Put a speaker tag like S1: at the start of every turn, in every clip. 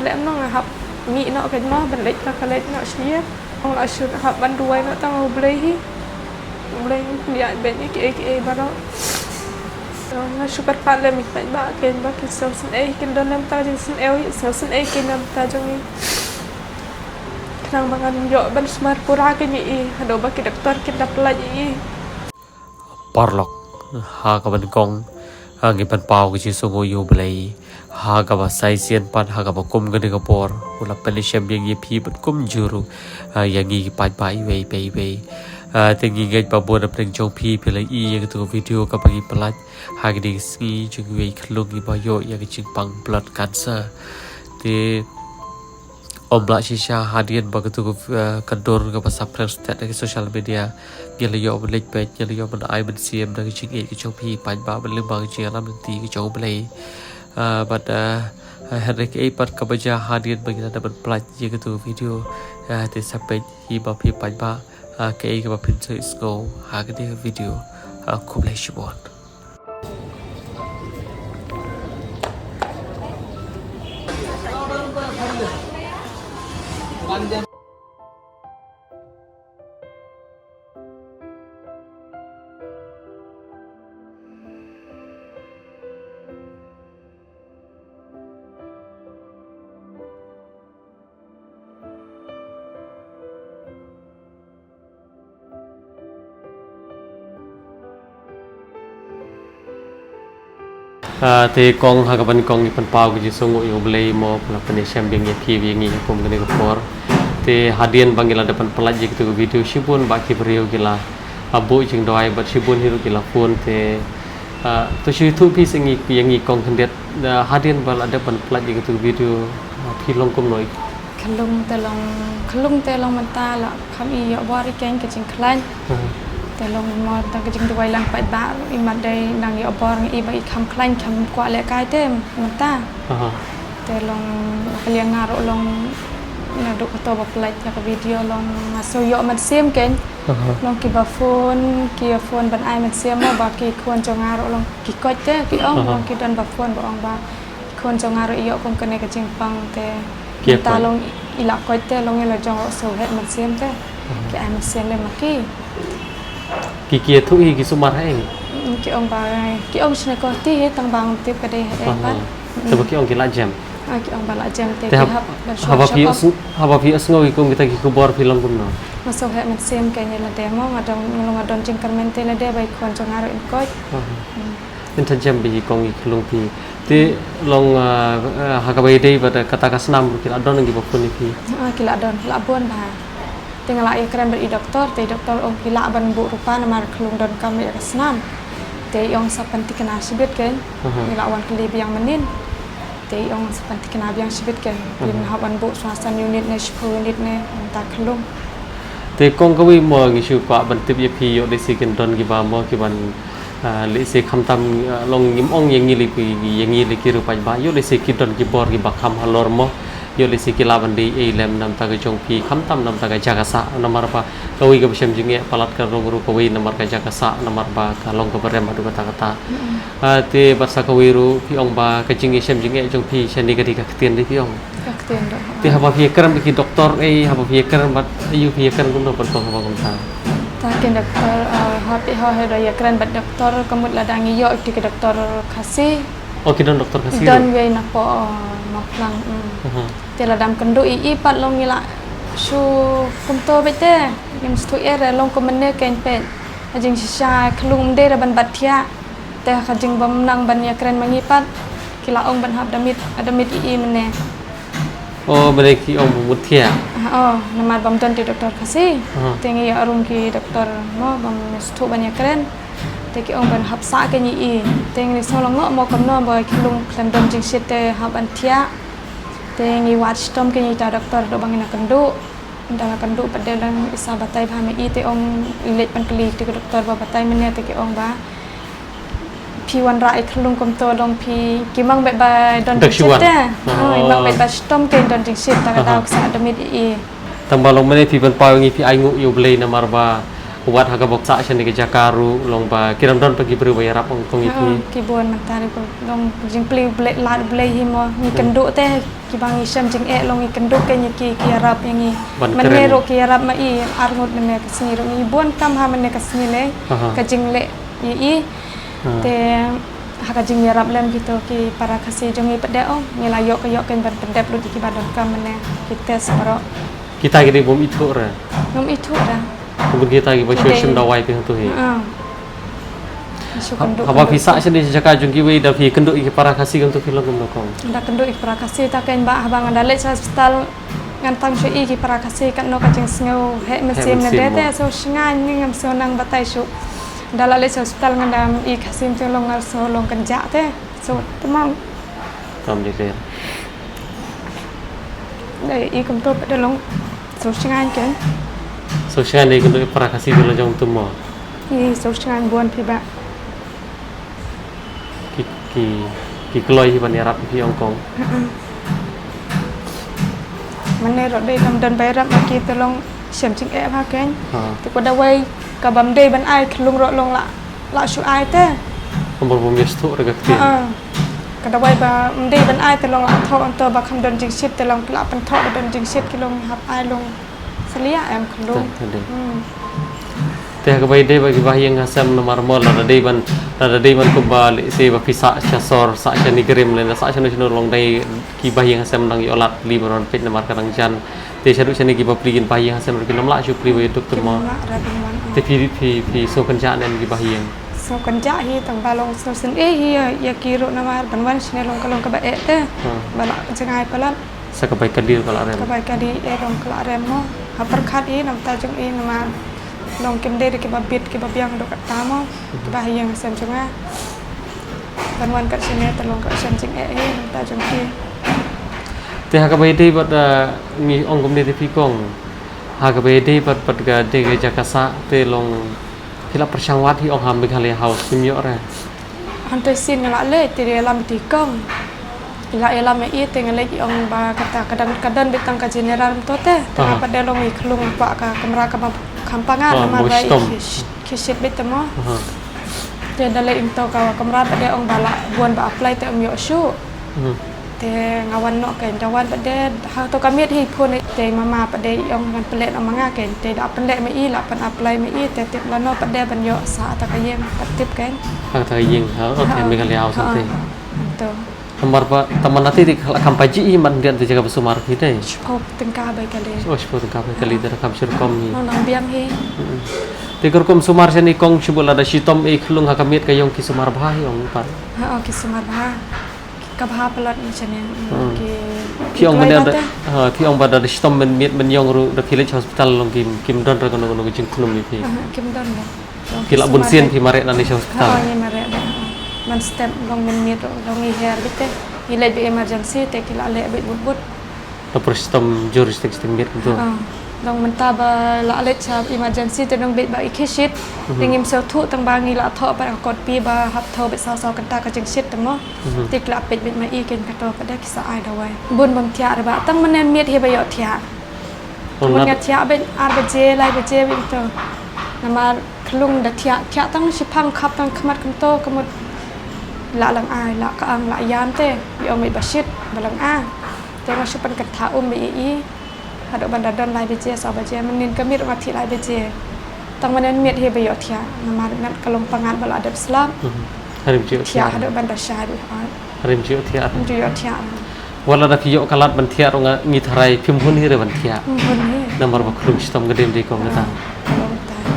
S1: lem nó học nghĩ nó cái nó bên lịch là cái lịch nó xía ông là sự học ban đuôi nó tao beli lihat bên cái bắt đó nó super phát lên mình phải bạ cái sâu sinh ấy cái đơn em ta trên sinh eo sâu sinh ấy cái em ta trong nang bangan yo ban smart pura ke ni hado ba ke doktor ke dap lagi
S2: parlok ha ka ban kong ha ngi pan pau ke chi songo yo blai ha ka ba sai sian pan ha ka ba kum ga de ka por ula pelishem yang ye phi ban kum juru yang ngi pai pai ve te ngi ngai ba bon apeng chong phi pe lai i yang tu video ka ba gi plat ha gi de ski chung ve khlung gi ba yo yang ching pang blood cancer te Ombla shisha hadian bagatu kandor ke pasal prestet dari social media gelayo belik page gelayo ben ai ben cm dari ching e ke chopi pan ba ben lembang chi lam ti ke chong blai but henrik e pat ka baja hadian bagi ada ben plat je ke tu video te sampai hi ba pi pan ba ke e ke ba pin se sko ha ke dia video ku blai shibon te kong ha ka ban kong pan pau ke songo yo blai mo pula penesam bing ye phi yang ngi kom gane ko por te hadian bangila depan pelaj je ke video shibun ba ki brio gila abu jing doi bat shibun hiru gila phone te to shi thu pi singi yang ngi kong hendet hadian bal ada pan pelaj je ke video phi long kom noi
S1: khlung te long mata la kham i yo bari keng ke jing klanแต่ลงมอตะกจิงตัวลังไปบ้าอีมาได้นางยอบอร์อีใบคำคลั่งคำกว่าแหลกายเต็มมันตาแต่ลงเลี้ยงงานลงนาดูตัวแบบไลท์จากวิดีโอลงมาโซโยมันเสียมเก่งลงกีบโฟนบันไอมันเสียมมาบอกกีควรจะงานลงกีก้อยเต้กีอ่องลงกีดันบัฟโฟนบอกว่าควรจะงานอีโยคงกันในกจิงปังแต่ตาลงอีหลักก้อยเต้ลงอีหลักจงโซเฮดมันเสียมเต้กีไอมันเสียมเลยมากี้
S2: kia thu hi ki sumar hai
S1: ki ong ba ki ong chne ko ti he tang bang tip ka de he ba
S2: sebab ki ong ki la jam
S1: ki ong ba la jam te ki
S2: haba pi asngo ki kum kita ki kubor film kum no
S1: masuk he man sem ka ni la demo ngadong ngadon jing kermen te la de bai khon chong aro in koi
S2: in ta jam bi kong ki khulung pi te long ha ka bai dei ba kata ka snam ki la don ngi ba phun pi
S1: ki la don la bon ba tinggal lagi keren beri doktor om gila ban bu rupa nama kelung don kami senam te yang sepenting kena sibit kan gila wan kelib yang menin te yang sepenting kena yang sibit kan lim haban bu suasan unit ne 10 unit ne tak kelung
S2: te kong kawi mo ngisu pa ban tip ye pi yo de sikin don gi ba mo ki ban le se kham tam long ngim ong yang ngi li pi yang ngi li ki rupa ba yo le se ki don gi bor gi ba kham halor mo yo le sikila bandi lem nam ta ga jong pi kham tam nam ta ga jaga sa namar pa kawi ga bisam jinge palat ka ro kawi namar ka jaga sa namar ba ka long ka barem adu kata kata te basa kawi ru pi ong ba ka jinge sem jinge jong pi seni ga di ka ktien di pi ong te haba pi keram ki doktor haba pi keram bat yu pi keram kum no par ko haba kum ta
S1: ken doktor ha he ya keren bat doktor kemut ladangi yo di ke doktor kasih
S2: ki don doktor kasih
S1: don we na po maplang tela dam kendu i pat long ila su kumto bete yam stu era long komene ken pen ajing sisa klung de ban batia te kajing bam nang ban ya keren mangipat kila ong ban hab damit i mene
S2: bade ki ong mutia
S1: namar bam don di doktor kasih tengi ya arum ki doktor mo bam stu ban ya keren te ki ong ban hab sa ke ni i tengi solong no mo kom no boy klung klem don jing site hab an tia tengi watch tom ke ni ta doktor do bangina kendu pada lang isa batai phame i te ong ilet pan kli te doktor ba batai mene te ke ong ba pi wan ra ik lung kom to long pi kimang be ba don chit bang be ba tom ke don jing sit ta da sa damit i
S2: tambalong mene pi ban pa ngi pi ai ngu yu blei na marba buat haga boksa chen ke Jakaru long ba kiram don pergi beri bayar apa kong itu
S1: ki buan mentari ko long jing pli ble lat ble hi mo ni kenduk teh ki bang isam jing long ni kenduk ke ni ki arab yang ni menero ki arab ma i arngut ne ke sini ro ni buan kam ha ne ke sini le ke jing le i te haga jing arab lem gitu ki para kasih jong i pede ni layok ke yok ken ban pendep lu ki badon kam ne kita separo
S2: kita gini bom itu ra
S1: bom itu dah
S2: kemudian kita lagi baca sim dawai pihak tu he.
S1: Kenduk.
S2: Apa visa sini sejak jungki wei dah pi kenduk iki para kasih untuk film kong.
S1: Dah kenduk iki para kasih tak kan ba abang andale hospital ngan tang shu iki para kasih kan no kacing sngo he mesim ne dete so shngan ni ngam so nang batai shu. Dalale hospital ngan dam i kasim tu long ngal so long kenja te so temang.
S2: Tam je ke.
S1: Dai i kum to pada long so shngan kan.
S2: So shngan ni kenduk para kasih dulu jong tu mo.
S1: I so shngan buan pi ba.
S2: Ki keloi ban Arab pi Hong Kong.
S1: Mana rot dei dam dan bayar ma ki tolong siam ching e ha kan. Tu ko da wai ka bam dei ban ai lung ro long la shu ai te.
S2: Nombor bom yestu rega ti.
S1: Ka da wai ba dei ban ai tolong la tho on to ba kham don jing ship tolong la pan tho don jing ship ki long hap ai long selia em khulung.
S2: Teh kebai deh bagi bayi yang asam nomor mol ada deh ban kembali si bapisa casor sak cani kirim lena sak cani cino long deh ki bayi yang asam nang yolat li baron pet nomor kadang jan teh cadu cani ki bapligin bayi yang asam rugi nomla cupli bayi dokter mo teh pi so kencan dan ki bayi yang
S1: so kenca hi tang balong so sen hi ya kiro nomor banwan sini long kalong ka ba teh balak jengai pelat
S2: sakabai kadir kalau rem
S1: kabai kadi long kala rem mo hapar khat hi nam ta jong nomor long kim dei ke babit ke babiang do kat tamo bahayang sem cunga banwan kat sini tolong kat sen cing ta jong ki
S2: teh hakabai dei bat ni ong kom dei pikong hakabai dei bat ga dei ke jakasa te long hilap persangwat hi ong ham be khale house simyo ra
S1: hantai sin ngala le te lam ti kong ila ela me i teng lagi ong ba kata kadang betang ka general to te ta pada long i klung pa ka kamera ka kampangan nama baik kisit betamo te dalai into ka kamera pada ong bala buan ba apply te myo shu te ngawan no ken jawan pada ha to kami hi phone te mama pada ong ngan pelet amanga ken te da pendek me i la pan apply me i te tip la no pada ban yo sa ta kayem tip ken
S2: ha ta ying ha oke me kali au sate
S1: to
S2: Nomor pa teman nanti di kampaji man dia tu jaga besumar kita.
S1: Shpok tengkah baik kali.
S2: Oh shpok tengkah baik kali dari kamsur kom ni.
S1: Nong biam hi.
S2: Tikor kom sumar sini kong cubul ada shitom klung hakamit kayong ki sumar bah yong par.
S1: Ha ki sumar bah. Ka bah pelat macam ni.
S2: Ki ong mana ada ki ong pada shitom men yong ru da village hospital long kim don ra kono jing klum ni pi.
S1: Kim don dah.
S2: Kila bunsian pi mare nan di hospital.
S1: Ha ni mare dah. Man step long minit long hair gitu ilai be emergency te kila le be but
S2: Dapur sistem juristik tinggi itu
S1: long mentaba la le cha emergency te long be ba ikishit tingim so thu tang bangi la tho pa kot pi ba hap tho be saw kan ta ka jing shit tamo te kila be ma i ken ka to pa da kisa ai da wai bun bam thia ba tang man miet he ba yo thia mun ga thia be ar be je lai be je be to nama klung da thia tang shipang khap tang khmat kam to kamut la lang ai la ka ang la yam te bi om ba shit balang a te ma shupan kat tha bi i hado banda don lai be je sa ba je manin kamit ma thi lai be je tang manen miet he be yo thia nama ngat kalong pangat bala adab islam
S2: harim ji
S1: thia hado banda syari
S2: harim ji thia
S1: ju yo thia
S2: wala da piyo kalat ban thia ronga ngi tharai phim hun hi re ban thia
S1: hun hi
S2: namar ba khrum stom gadem de ko ngata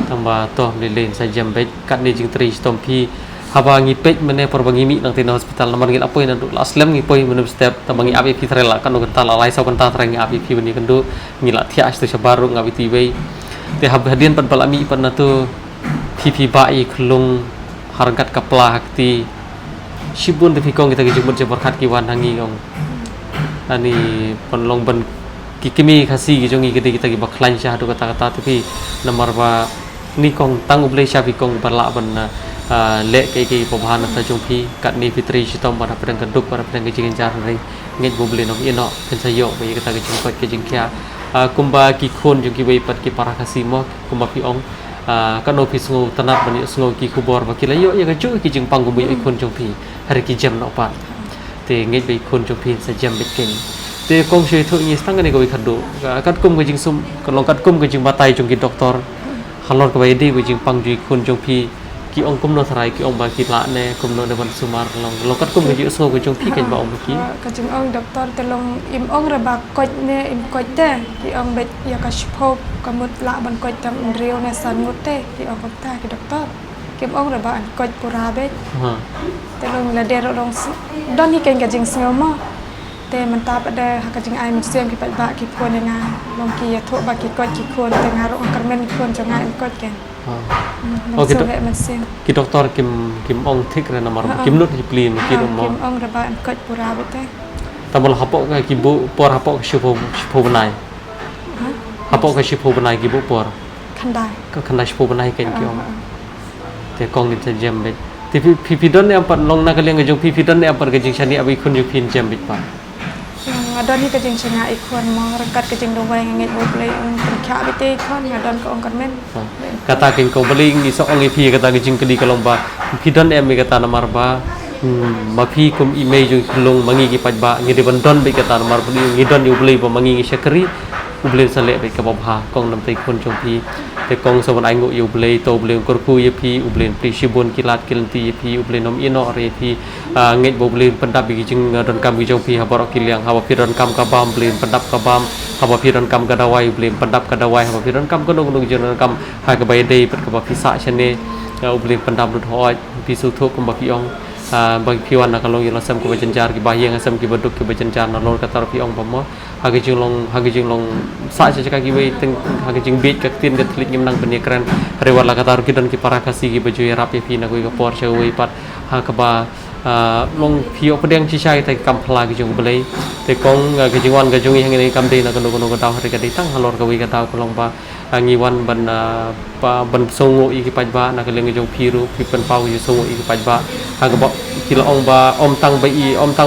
S2: tamba to le len sa jam be kat ni jing tri stom pi haba ngi pej mene porbangi mi nang tina hospital namar ngi apoi nandu laslam ngi poi menu step tabangi abi fitrela kan no kanta lalai so kanta trengi abi fi bani kendu ngi la thia astu sabaru ngawi tiwei te hab hadian pan palami pan natu pipi bai klung hargat kapla hakti shibun de fikong kita jumur jabar khat ki wan hangi ong ani penlong ban kikimi khasi gi jongi gede kita gi baklan sha do kata-kata tapi namar ba ni kong tang ublei sha fikong barla ban le kai pembahan ta jongpi kat ni fitri sitom pada pedang kenduk pada pedang kejing jar ri nget boble no ino kan sayo bai kata ke jongpat ke jingkia kumba ki khon jongki bai pat ki para kasimo kumba pi ong kan office ngo tanat bani ngo ki kubor ba kila yo ya ga ju ki jing panggu bi ikon jong pi hari ki jam no pat te ngai bi ikon jong pi sa jam bit ken te kong shui thu ni stang ne go bi khadu kat kum ga jing sum kan long kat kum ga jing batai jong ki doktor halon ka bai di bi jing pang ju ikon jong pi ki ong kum no thrai ki ong ba ki la ne kum no de ban sumar long kat kum ga ju so ga jong pi ken ba ong ki
S1: ka jing ong doktor te long im ong ra ba koj ne im koj te ki ong bet ya ka shpo ka mut la ban koj tam reu ne san mut te ki ong ka ta ki doktor kim ong ra ba an koj pura bet te long la de long don hi ken ka jing sngo mo te man ta ba de ha ka jing ai mi sem ki pa ba ki khon ne nga long ki ya tho ba ki koj ki khon te nga ro kan men khon cho nga im koj ken
S2: Oke,
S1: man sem
S2: ki doktor kim ong thik ra namar kim nut ki plin ki rum mo
S1: kim ong ra ba an koj pura bet te
S2: tamol hapok ka ki bu por hapok shipo banai hapok ka shipo banai ki bu por
S1: kan dai
S2: ka khanda shipo banai ken ki om te kong ni jam bet te pi don ne ampat long na ka leng jong pi don ne ampat ka jing chani abi khun ju pin jam bet pa
S1: ngadon ni ka jing changa ikon mo rangkat ka jing dong wai ngai bo play kha bi te khon ngadon ka ong kan men
S2: kata ken ko beling ni so ong pi kata ka jing kedi kalong ba pi don em kata namar ba ma pi kum image jong long mangi ki paj ba ngi de ban don be kata namar beli ngi don yu beli ba mangi ngi shakri ublen sale be ka ba kong nam tai khun jong pi te kong so ban ai ngo yu beli to beli kor ku ye pi ublen pri shibun kilat kilti ye pi ublen nom ino re pi ngai bo beli pendap bi jing don kam bi jong pi ha borok kiliang ha ba pi don kam ka bam beli pendap ka bam ha ba pi don kam ka dawai beli pendap ka dawai ha ba pi don kam ka nong jong kam ha ka bai dei pat ka ba pi sa chane ublen pendap lut hoi pi su thok kum ba pi ong bagi piwan nak kalau yang lasam ke bajenjar ki bahiyang asam ki baduk ki bajenjar na lor kata pi ong pamo hagi jing long sa cha ka ki wei teng hagi jing bit ka tin ka tlik nyam nang benia kran rewala kata ki don ki para kasi ki baju rap pi na ko por cha wei pat ha ka ba long pio pedang chi chai tai kam phla ki jong belai te kong ka jing wan ka jong yang ni kam dei na kono kono ka taw ka dei tang halor ka wei ka taw ko long ba ngi wan ban songo i ki paj ba na ka leng jong piru pi pen pau ju songo i ki paj ba ha ka ba kila ong ba om tang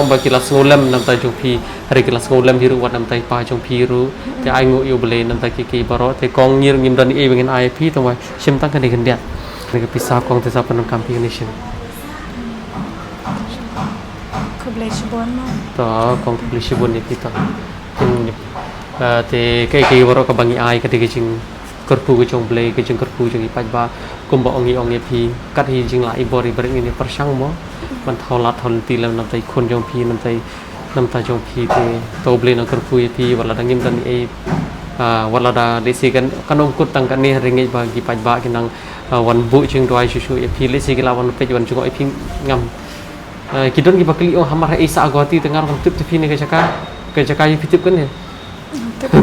S2: ba kila ngolem nam ta jong pi hari kila ngolem hiru wat nam tai pa jong piru te ai ngo yu bele nam ta ki baro te kong ngir ngim dan e bengen ai pi to wa sim tang kan digendiat ni ka pisah kong te sa panam camping nation
S1: ko ble shibon mo
S2: to kong beli shibun ni kita te kai baro ka bangi ai ka te jing kerpu ke jong ble ke jing kerpu jong ipaj ba kum ba ongi pi kat hi jing la i bori bering ini persang mo man tholat thon ti lam nam tai khun jong pi nam ta jong pi te to ble na kerpu pi wala dangim dan e wala da lesi kan kanong kut tang kan ni ringi ba gi paj ba kinang wan bu jing doi su e pi lesi ki lawan pe wan jong e pi ngam kidon ki bakli oh hamar e sa agoti tengar kan tip pi ni ke jaka pi tip kan ni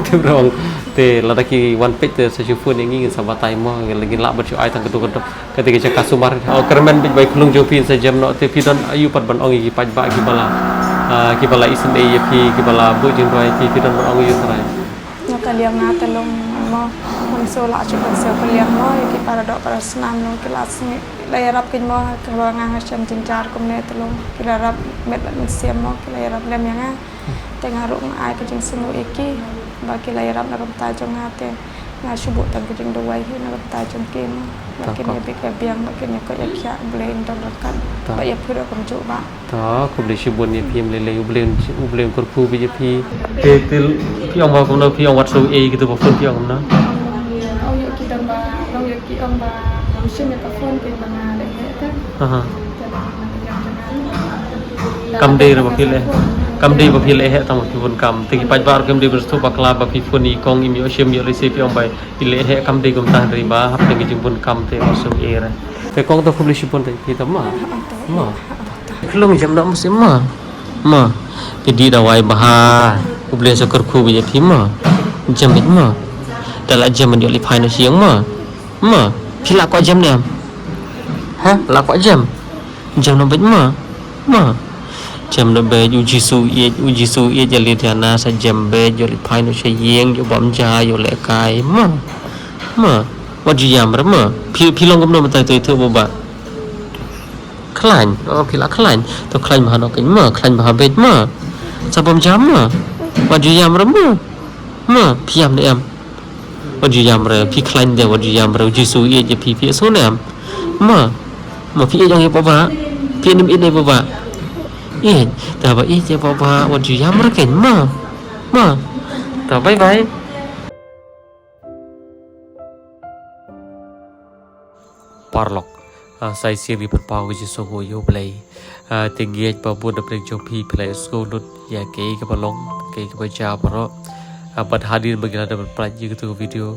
S2: tip rong te ladaki one page te sa chufu ni ngi sa batai mo lagi la bat ai tang ketu ketika jaka sumar kermen bi bai khulung jo pin sa jam no te pi don ayu pat ban ong gi paj ba ki bala isen e pi ki bala bu jing roi pi don ban ong yu sarai
S1: no ka liam na ta long mo mon so la chu ban so ka liam mo ki para do para snam no kelas ni la yarap kin mo ka ba nga ha cham tin jar kum ne ta long ki la rap met ban siam mo ki la yarap lem yang te ngaru ai ka jing semu iki ba ki la yarap na kam ta jong te nga subu tang ka jing do wai hi na kam ta jong kim ba ki ne be ka biang ba ki ne ko ya kya blend don kan ba ya phu do kam chu ba
S2: to ku beli shibun ni pi le ublen kor pu bi pi te til pi ong ba ko no pi ong wat so e gitu ba phun pi ong na
S1: oh ya ki dam ba long ya ki ong ba shin ya ka phone pe ba na le ta
S2: kam dei ra ba ki le kam dei ba pi le he tang ki bun kam te ki paj bar kam dei ber stu bakla ba pi phun ni kong imi o shem yo le se pi ong bai le he kam dei gum ta ri ba hap te ki jing bun kam te o so e ra te kong to publish pun te pi ta ma kelong jam dak musim ma jadi dawai bahar ublen sokor khu bi thi ma jam bit ma dala jam dia li phai no siang ma phila ko jam ne ha la ko jam no bit ma jam no be uji su ye jali thana sa jam be jo li phai no se yeng jo bam ja yo le kai ma wa ji yam ra ma phi long gam no ma tai toi thu ba klan pila klan to klan ma no kin ma klan ma bet ma sabam jam ma wa ju yam ra ma piam de am วันจียามเรือพี่คลันเดียววันจียามเรือจีซูเอียจะพี่โซนามมาพี่ยังยังปะพี่น้ำอินในปะแต่ว่าจะปะวันจียามเรือเก่งมาแต่บายParlok sai siang di perpau ke songo yo play tinggi pa bu da play jopi play school nut ya ke balong ke baca paro bad hadir bagila da pelajari gitu video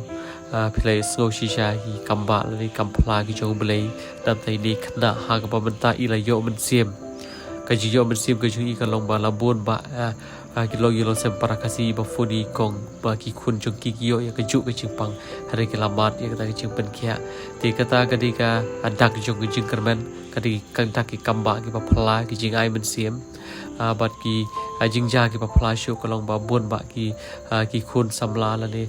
S2: play school shisha hi kamba ni kampla ki jong play dan tai ni kena ha ka benta ila yo men sim ka ji yo men sim ka ju ka long ba labun ba ki lo sem para kasi ba fudi kong ba ki kun jong ki yo ya ka ju ka chingpang hari ki lamat ya ka ching pen kya ti kata kadika adak jong jing kermen kadi kanta ki kamba ki ba phla ki jing ai men sim bat ki jing ja ki ba phla shu ka long ba bun ba ki kun samla la ni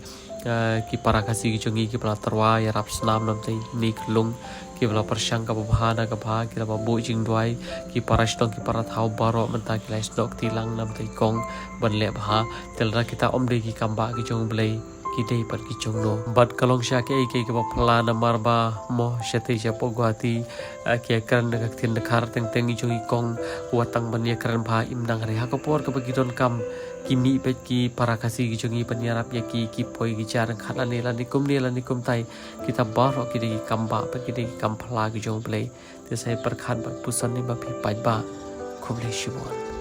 S2: ki para kasi ki jongi ki pala tarwa ya rap snam nam tai ni klung ki bala persyang ka bahana ka bha ki la bu jing dwai ki para stong ki para thau baro menta ki lai stok tilang nam tai kong ban le bha telra kita om de ki kamba ki jong blai ki dei par ki jong no bat kalong sha ke ba phla na marba mo shete ja pogwati ki kan ka tin khar teng teng jong kong watang ban ya kan bha im dang re ha ka por ka bagidon kam kimi pet ki para kasi ki jongi panyarap ya ki poi ki jarang khala ne la nikum tai kita baro ki de kamba pa ki de kampla ki jong play te sai par khan ba pusan ni ba phi pai ba khum le shibon